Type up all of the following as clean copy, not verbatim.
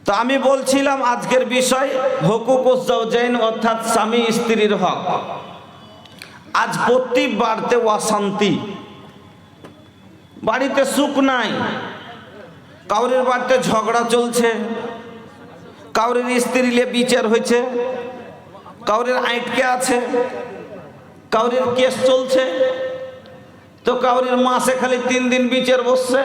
তো আমি বলছিলাম আজকের বিষয় হুকুকুজ জাওজাইন অর্থাৎ স্বামী স্ত্রীর হক। আজ প্রতি বাড়িতে অশান্তি, বাড়িতে সুখ নাই, কাউরের বাড়িতে ঝগড়া চলছে, কাউরের স্ত্রী নিয়ে বিচার হয়েছে, কাউরের আটকে আছে, কাউরের কেস চলছে, তো কাউরের মাসে খালি 3 দিন বিচার বসছে।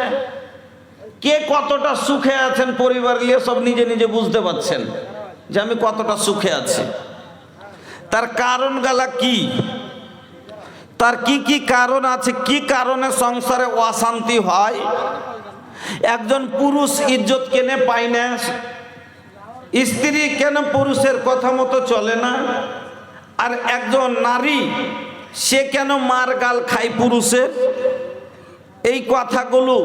কে কতটা সুখে আছেন পরিবার নিয়ে সব নিজে নিজে বুঝতে পারছেন যে আমি কতটা সুখে আছি। তার কারণ গালা কি, তার কি কি কারণ আছে, কি কারণে সংসারে অশান্তি হয়। একজন পুরুষ ইজ্জত কেনে পায় না, স্ত্রী কেন পুরুষের কথা মতো চলে না, আর একজন নারী সে কেন মার গাল খায় পুরুষের। এই কথাগুলো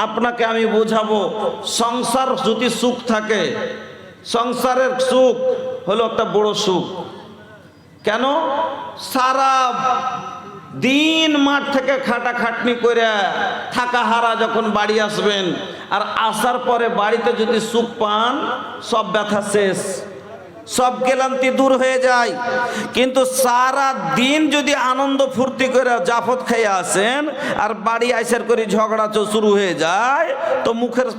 আপনাকে আমি বোঝাবো। সংসার যদি সুখ থাকে, সংসারের সুখ হলো একটা বড় সুখ। কেন? সারা দিন মাঠ থেকে খাটাখাটনি করে থাকা হারা যখন বাড়ি আসবেন, আর আসার পরে বাড়িতে যদি সুখ পান, সব ব্যথা শেষ, সব ক্লান্তি দূর হয়ে যায়। কিন্তু সারা দিন যদি আনন্দ ফুর্তি করে জাফত খেয়ে আসেন আর বাড়ি আইসার করে ঝগড়া শুরু হয়ে যায়, তো মুখের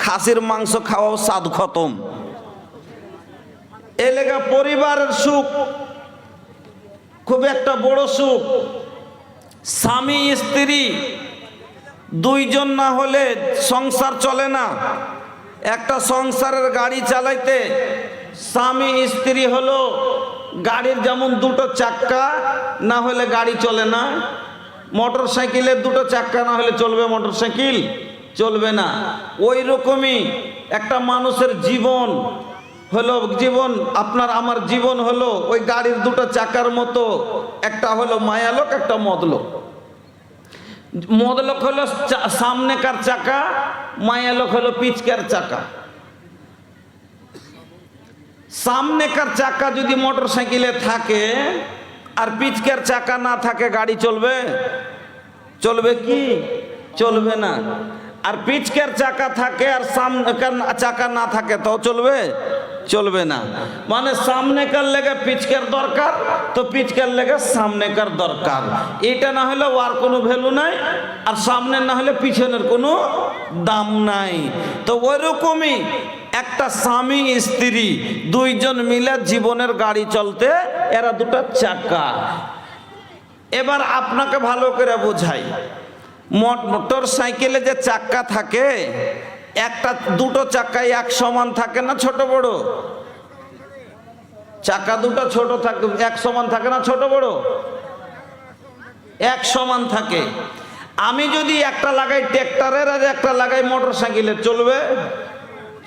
খাসির মাংস খাওয়াও স্বাদ খতম। এ লেগা পরিবারের সুখ খুব একটা বড় সুখ। স্বামী স্ত্রী দুইজন না হলে সংসার চলে না। একটা সংসারের গাড়ি চালাইতে স্বামী স্ত্রী হলো গাড়ির যেমন 2টো চাক্কা, না হলে গাড়ি চলে না। মোটর সাইকেলের 2টো চাক্কা না হলে চলবে মোটর সাইকেল? চলবে না। ওই রকমই একটা মানুষের জীবন হলো, জীবন আপনার আমার জীবন হলো ওই গাড়ির 2টো চাকার মতো। একটা হলো মায়ালোক, একটা মদলোক। মদলোক হলো সামনেকার চাকা, মায়ালোক হলো পিছকার চাকা। সামনেকার চাকা যদি মোটর সাইকেলে থাকে আর পিছকার চাকা না থাকে, গাড়ি চলবে? চলবে কি? চলবে না। আর পিছকার চাকা থাকে আর সামনেকার চাকা না থাকে, তো চলবে? চলবে না। মানে সামনেকার লেগে পিছকার দরকার, তো পিছকার লেগে সামনেকার দরকার। এটা না হলে ওর কোনো ভ্যালু নাই, আর সামনের না হলে পিছনের কোনো দাম নাই। তো ওইরকমই একটা স্বামী স্ত্রী দুইজন মিলে জীবনের গাড়ি চলতে, এরা 2টো চাকা। এবার আপনাকে ভালো করে বোঝাই, মোটর সাইকেলে যে চাক্কা থাকে, একটা 2টো চাকায় এক সমান থাকে না ছোট বড়? চাকা 2টো ছোট থাকে, এক সমান থাকে না ছোট বড়? এক সমান থাকে। আমি যদি একটা লাগাই ট্রাক্টরের আর একটা লাগাই মোটর সাইকেলের, চলবে?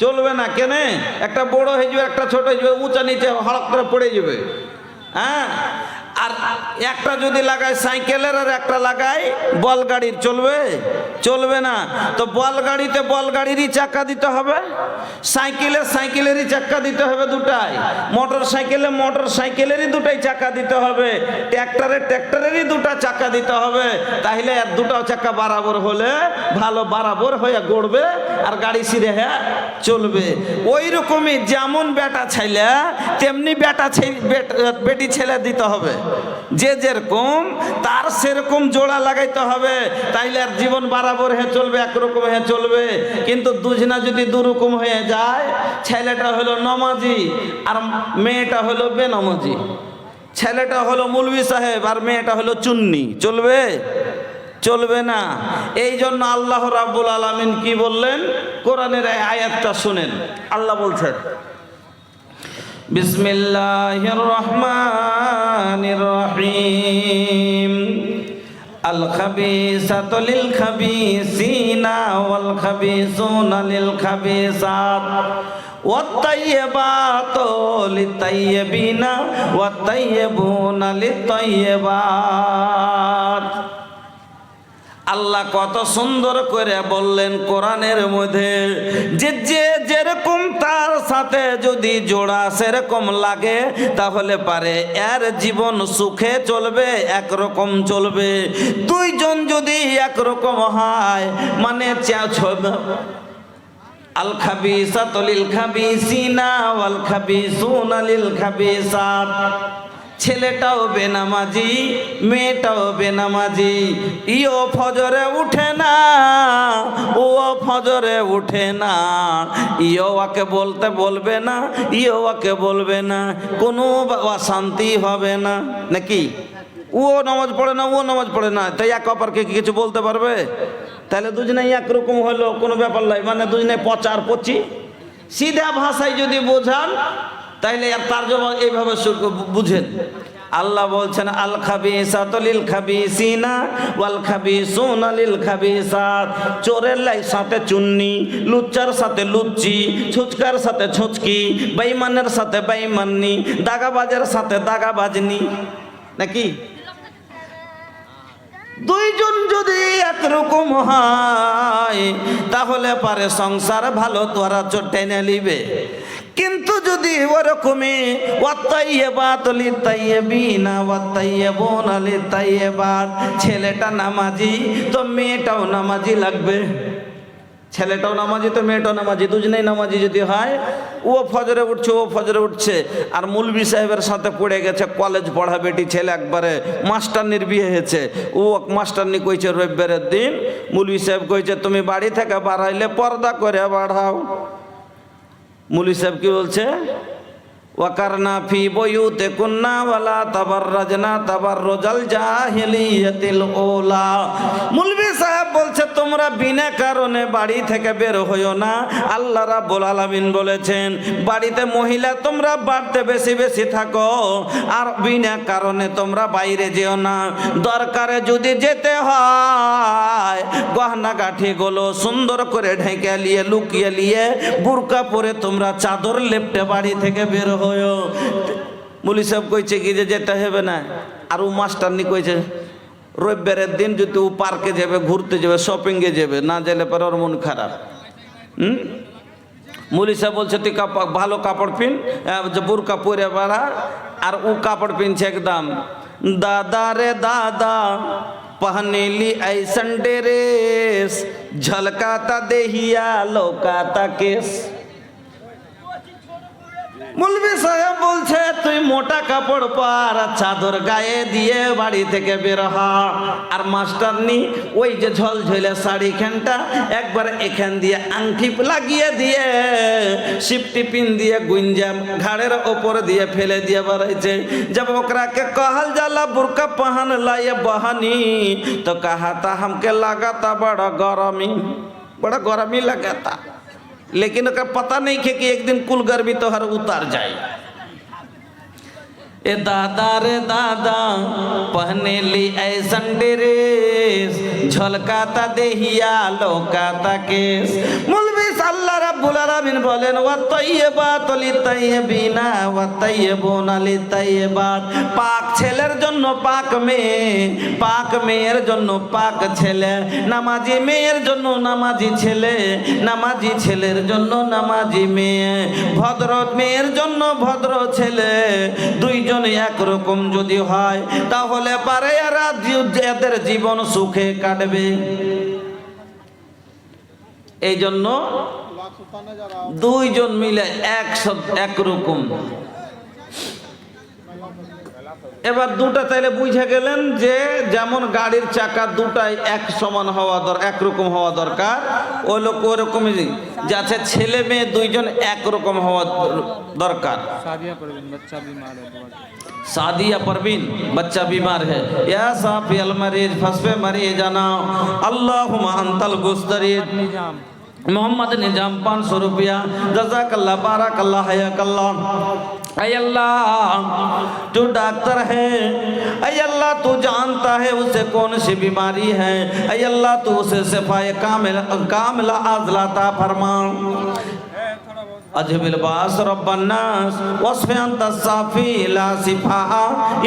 চলবে না। কেন? একটা বড় হয়ে যাবে, একটা ছোট হয়ে যাবে, উঁচা নিচে হড়ক করে পড়ে যাবে। হ্যাঁ। আর একটা যদি লাগাই সাইকেলের আর একটা লাগাই বল গাড়ির, চলবে? চলবে না। তো বল গাড়িতে বল গাড়িরই চাকা দিতে হবে, সাইকেলে সাইকেলেরই চাকা দিতে হবে 2টাই, মোটর সাইকেলে মোটর সাইকেলেরই 2টাই চাকা দিতে হবে, ট্র্যাক্টরে ট্র্যাক্টরেরই 2টা চাকা দিতে হবে। তাহলে আর 2টা চাকা বরাবর হলে ভালো বরাবর হয়ে গড়বে আর গাড়ি সিধে হ্যাঁ চলবে। ওই রকমই যেমন বেটা ছেলে তেমনি বেটি ছেলে দিতে হবে। যে যেরকম তার সেরকম জোড়া লাগাইতে হবে, তাইলে আর জীবন বরাবর হয়ে চলবে, একরকম হয়ে চলবে। কিন্তু দুজনা যদি দুরকম হয়ে যায়, ছেলেটা হলো নমাজি আর মেয়েটা হলো বেনমাজি, ছেলেটা হলো মৌলভী সাহেব আর মেয়েটা হলো চুন্নি, চলবে? চলবে না। এই জন্য আল্লাহ রাব্বুল আলামিন কি বললেন? কোরআনের এই আয়াতটা শুনেন। আল্লাহ বলছেন, বিসমিল্লাহির রহমানির রহিম, আল খাবিসাতু লিল খাবিসিনা ওয়াল খাবিসুনা লিল খাবিসাত ওয়াত তাইয়্যিবাতু লিত তাইয়্যিবিনা ওয়াত তাইয়্যিবুনা লিত তাইয়্যিবাত। আল্লাহ কত সুন্দর করে বললেন কোরআনের মধ্যে, যে যে যেরকম তার সাথে যদি জোড়া সেরকম লাগে, তাহলে পারে এর জীবন সুখে চলবে, একরকম চলবে। দুইজন যদি একরকম হয়, মানে আল খাবিসাতু লিল খাবিসিনা ওয়াল খাবিসুনা লিল খাবিসাত। ছেলেটাও বেনামাজি, মেয়েটাও বেনামাজি। ইও ফজরে উঠে না, ও ফজরে উঠে না। ইও ওকে বলতে বলবে না, ইও ওকে বলবে না, কোনো অশান্তি হবে না নাকি? ও নামাজ পড়ে না, ও নামাজ পড়ে না, তাই এক অপরকে কিছু বলতে পারবে? তাহলে দুজনেই একরকম হলো, কোনো ব্যাপার নয়, মানে দুজনে পচার পচি। সিধা ভাষায় যদি বোঝান তাইলে তার জবাব এইভাবে বুঝেন। আল্লাহ বলছেন আল খাবিসাতু লিল খাবিসিনা ওয়াল খাবিসুনা লিল খাবিসাত। চোরের সাথে চুন্নি, লুচ্চার সাথে লুচ্চি, ছুচকার সাথে ছুচকি, বেঈমানের সাথে বেঈমানি, দাগাবাজের সাথে দাগাবাজনি নাকি? দুইজন যদি একরকম হয় তাহলে পারে সংসার ভালো তোরা টেনে নিবে। কিন্তু যদি ওরকমই ওয়াত্তাইয়্যিবাত লিত্তাইয়্যিবিনা ওয়াত্তাইয়্যিবুনা লিত্তাইয়্যিবাত, ছেলেটা নামাজি তো মেয়েটাও নামাজি লাগবে, ছেলেটাও নামাজি তো মেয়েটাও নামাজি, দুজনেই নামাজি যদি হয়। ও ফজরে উঠছে, ও ফজরে উঠছে, আর মৌলভী সাহেবের সাথে পড়ে গেছে, কলেজ পড়া বেটি ছেলে, একবারে মাস্টারনির বিয়ে হয়েছে। ও মাস্টারনি কইছে রবিবারের দিন, মৌলভী সাহেব কইছে তুমি বাড়ি থেকে বাড়াইলে পর্দা করে বাড়াও। মৌলভী সাহেব কি বলছে? ওয়াকারনা ফি বুয়ুতিকুন্না ওয়ালা তাবাররাজনা তাবাররুজাল জাহিলিয়াতিল উলা। মৌলভী সাহেব বলছে তোমরা বিনা কারণে বাড়ি থেকে বের হইও না। আল্লাহ রাব্বুল আলামিন বলেছেন বাড়িতে মহিলা তোমরা বাড়তে বেশি বেশি থাকো, আর বিনা কারণে তোমরা বাইরে যেও না। দরকারে যদি যেতে হয় গহনা গাঠিগুলো সুন্দর করে ঢেকে নিয়ে লুকিয়ে নিয়ে বুরকা পরে তোমরা চাদর লেপটে বাড়ি থেকে বের হও। মৌলভী সাহেব কইছে কি যে যেতে হবে না। আর ও মাস্টারনি কইছে রবিবারের দিন যদি ও পার্কে যাবে, ঘুরতে যাবে, শপিংয়ে যাবে, না গেলে পরে ওর মন খারাপ। মৌলভী সাহেব বলছে তুই ভালো কাপড় পিন, বুরকা পরে বাড়া। আর ও কাপড় পিনছে একদম দাদা রে দাদা पहनेली ऐसन ड्रेस झलकाता देहिया लौकाता केस। মৌলভী সাহেব বলছে তুই মোটা কাপড় পর, চাদর গায়ে দিয়ে বাড়ি থেকে বের হ। আর মাস্টারনি ওই যে ঝলঝলে শাড়ি খানটা একবার এখান দিয়ে আংটি লাগিয়ে দিয়ে সিফটি পিন দিয়ে গুঞ্জাম ঘাড়ের ওপর দিয়ে ফেলে দিয়ে বেড়াইছে। जब ओकरा के कहल जाला बुरका पहन लाए बहनी तो कहा था हमके लगाता बड़ा गरमी लगाता, लेकिन उसका पता नहीं है कि एक दिन कुल गर्मी तो हर उतार जाए। ए दादा रे दादा पहने ली ऐसन ड्रेस झलकाता देहिया लौकाता केस। मौलवी আল্লাহ রাব্বুল আলামিন বলেন ওয়াত্তাইয়্যিবাতু লিত্তাইয়্যিবিনা ওয়াত্তাইয়্যিবুনা লিত্তাইয়্যিবাত। পাক ছেলের জন্য পাক মেয়ে, পাক মেয়ের জন্য পাক ছেলে, নামাজি মেয়ের জন্য নামাজি ছেলে, নামাজি ছেলের জন্য নামাজি মেয়ে, ভদ্র মেয়ের জন্য ভদ্র ছেলে। দুইজন একরকম যদি হয় তাহলে পারে এরা এদের জীবন সুখে কাটবে। এই জন্য দুইজন মিলে একরকম। এবার দুটা তাইলে বুঝে গেলেন যে যেমন গাড়ির চাকা দুটাই এক সমান হওয়া দরকার, একরকম হওয়া দরকার, ওই লোক ওরকমই যাচ্ছে ছেলে মেয়ে দুইজন একরকম হওয়া দরকার। सादिया परवीन बच्चा बीमार है, या साफी अल मरीज फसफे मरीज जाना अल्लाहुम्मा अंतल गुस्तरीद मोहम्मद निजाम 500 रुपया जज़ाकल्लाह बारकल्लाह हयाकल्लाह। ऐ अल्लाह तू डॉक्टर है, ऐ अल्लाह तू जानता है उसे कौन सी बीमारी है, ऐ अल्लाह तू उसे शिफाए कामिला आज़ला अता फरमा। अजबिल बास रब्बन्नास वस्फ़ अंत साफ़ी ला सिफ़ा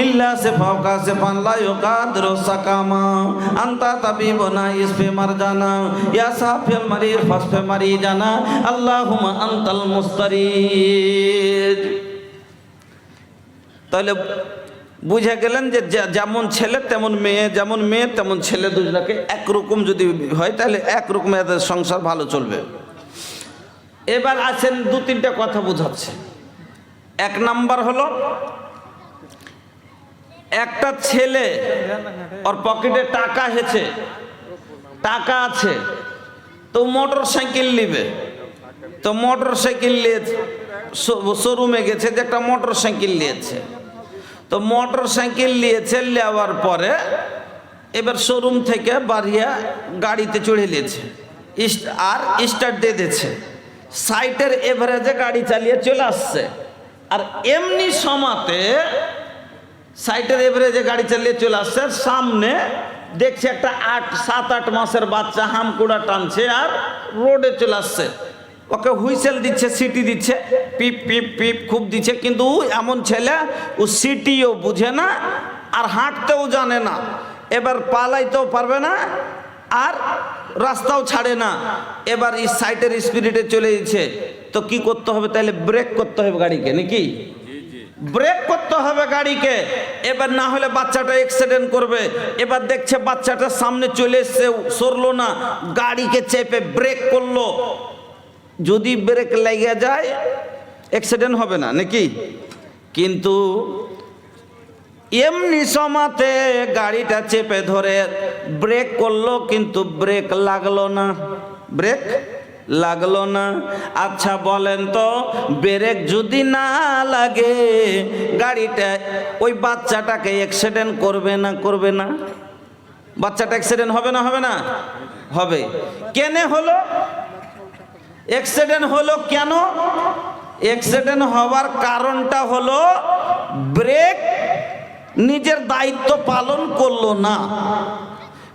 इल्ला सिफ़ा का सिफ़ान ला युक़ादिरु सक़ामा अंत तबीबुना इसफ़े मरजाना या साफ़िल मरीज़ फ़स्फ़े मरीजाना अल्लाहुम्मा अंतल मुस्तरीद। তাহলে বুঝে গেলেন যে যেমন ছেলে তেমন মেয়ে, যেমন মেয়ে তেমন ছেলে, দুজনকে একরকম যদি হয় তাহলে একরকম এদের সংসার ভালো চলবে। এবার আছেন দু তিনটা কথা বোঝাচ্ছে। এক নাম্বার হলো, একটা ছেলে ওর পকেটে টাকা হেছে, টাকা আছে, তো মোটর সাইকেল নিবে, তো মোটর সাইকেল নিয়ে শোরুমে গেছে, যে একটা মোটর সাইকেল নিয়েছে, তো মোটর সাইকেল নিয়েছে, নেওয়ার পরে এবার শোরুম থেকে বাড়িয়া গাড়িতে চড়ে নিয়েছে আর স্টার্ট দিয়ে দিয়েছে, সাইটের এভারেজে গাড়ি চালিয়ে চলে আসছে। আর এমনি সমাতে সাইটের এভারেজে গাড়ি চালিয়ে চলে আসছে, সামনে দেখছে একটা 7-8 মাসের বাচ্চা হামকুড়া টানছে আর রোডে চলে আসছে। ওকে হুইসেল দিচ্ছে, সিটি দিচ্ছে, পিপ পিপ পিপ খুব দিচ্ছে, কিন্তু এমন ছেলে ও সিটিও বুঝে না আর হাঁটতেও জানে না, এবার পালাইতেও পারবে না আর রাস্তাও ছাড়ে না। এবার এই সাইটের স্পিরিটে চলে যাচ্ছে, তো কি করতে হবে? তাহলে ব্রেক করতে হবে গাড়িকে, নাকি? ব্রেক করতে হবে গাড়িকে, এবার না হলে বাচ্চাটা অ্যাক্সিডেন্ট করবে। এবার দেখছে বাচ্চাটা সামনে চলে এসছে, সরলো না, গাড়িকে চেপে ব্রেক করলো। যদি ব্রেক লেগে যায় অ্যাক্সিডেন্ট হবে না, নাকি? কিন্তু এমনি সমাতে গাড়িটা চেপে ধরে ব্রেক করলো, কিন্তু ব্রেক লাগলো না, ব্রেক লাগলো না। আচ্ছা বলেন তো, ব্রেক যদি না লাগে গাড়িটা ওই বাচ্চাটাকে অ্যাক্সিডেন্ট করবে না, করবে না? বাচ্চাটা অ্যাক্সিডেন্ট হবে না, হবে না? হবে। কেন হলো অ্যাক্সিডেন্ট? হলো কেন অ্যাক্সিডেন্ট হওয়ার কারণটা হলো ব্রেক নিজের দায়িত্ব পালন করলো না।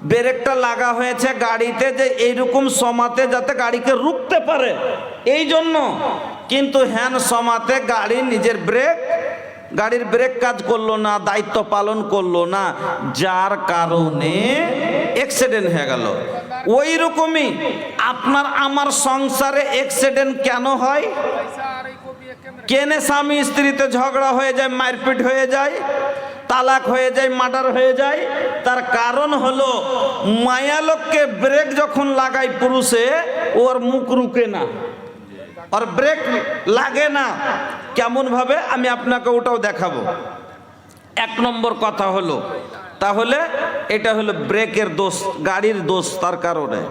ব্রেকটা লাগা হয়েছে গাড়িতে যে এইরকম সমাতে যাতে গাড়িকে রুখতে পারে, এই জন্য, কিন্তু হ্যান সমাতে গাড়ি নিজের গাড়ির ব্রেক কাজ করলো না, দায়িত্ব পালন করলো না, যার কারণে অ্যাক্সিডেন্ট হয়ে গেল। ওই রকমই আপনার আমার সংসারে অ্যাক্সিডেন্ট কেন হয়? কেনে স্বামী স্ত্রীতে ঝগড়া হয়ে যায়, মারপিট হয়ে যায়, তালাক হয়ে যায়, মার্ডার হয়ে যায়? তার কারণ হলো মায়ালোককে ব্রেক যখন লাগায় পুরুষে, ওর মুখ রুকে না, আর ব্রেক লাগে না। কেমন ভাবে আমি আপনাকে ওটাও দেখাবো। এক নম্বর কথা হলো, তাহলে এটা হলো ব্রেকের দোষ, গাড়ির দোষ, তার কারণে।